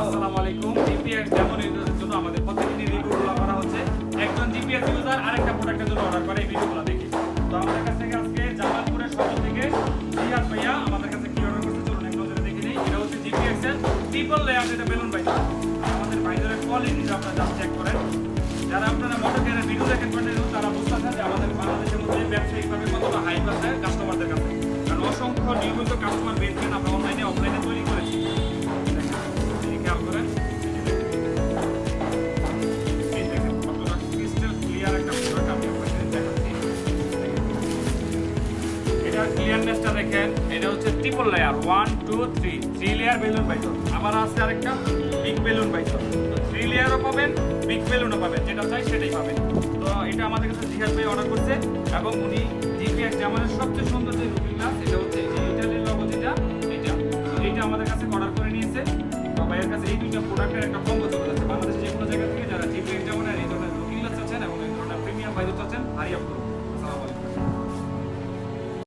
আসসালামু আলাইকুম। জিপিএক্স যেমন ইউজারের জন্য আমাদের প্রত্যেকদিন রিভিউগুলো করা হচ্ছে। একজন জিপিএক্স ইউজার আরেকটা প্রোডাক্টের জন্য অর্ডার করে এই ভিডিওগুলো দেখি। তো আমাদের কাছ থেকে আজকে জামালপুরের শহর থেকে জিহাদ ভাইয়া আমাদের কাছে কি অর্ডার করতে চলুন এক নজরে দেখে নিই। এটা হচ্ছে জিপিএক্স এর ট্রিপল লেয়ার যেটা বেলুন বাইক। আমাদের বাইরের কোয়ালিটিটা আপনারা জাস্ট চেক করেন। যারা আপনারা মোটর কেয়ারের ভিডিও দেখেন কন্টিনিউ তারা বুঝতে পারছেন যে আমাদের বাংলাদেশের মধ্যে ব্যবসায়িকভাবে কতটা হাইপ আছে কাস্টমারদের কাছে। কারণ অসংখ্য নিয়মিত কাস্টমার বেস আমরা অনলাইনে অফলাইনে তৈরি করেছি। খেয়াল করেন এই দেখেন কতটা ক্রিস্টাল ক্লিয়ার একটা প্রোডাক্ট আমি আপনাদের দেখাচ্ছি। এটা ক্লিয়ারনেসটা দেখেন। এটা হচ্ছে ট্রিপল লেয়ার 1 2 3 3 লেয়ার বেলুন বাইটর। আবার আছে আরেকটা বিগ বেলুন বাইটর। তো 3 লেয়ারও পাবেন, বিগ বেলুনও পাবেন, যেটা চাই সেটাই পাবেন। তো এটা আমাদের কাছে জিহাদ ভাই অর্ডার করছে এবং উনি জিপিএক্স জামানের সবচেয়ে সুন্দর যে লুকিং গ্লাস এটা হচ্ছে এই ইটালির লোগো যেটা এটা আমাদের কাছে অর্ডার করে নিয়েছে। তো ভাইয়ের কাছে এই দুইটা প্রোডাক্টের একটা কম্বো চলে যাচ্ছে। বাংলাদেশের যে কোনো জায়গা থেকে যারা জিপিএক্স জামানের এই ধরনের লুকিং গ্লাস চাচ্ছেন এবং এই ধরনের প্রিমিয়াম বাইরে চাচ্ছেন হারিয়ে করুন।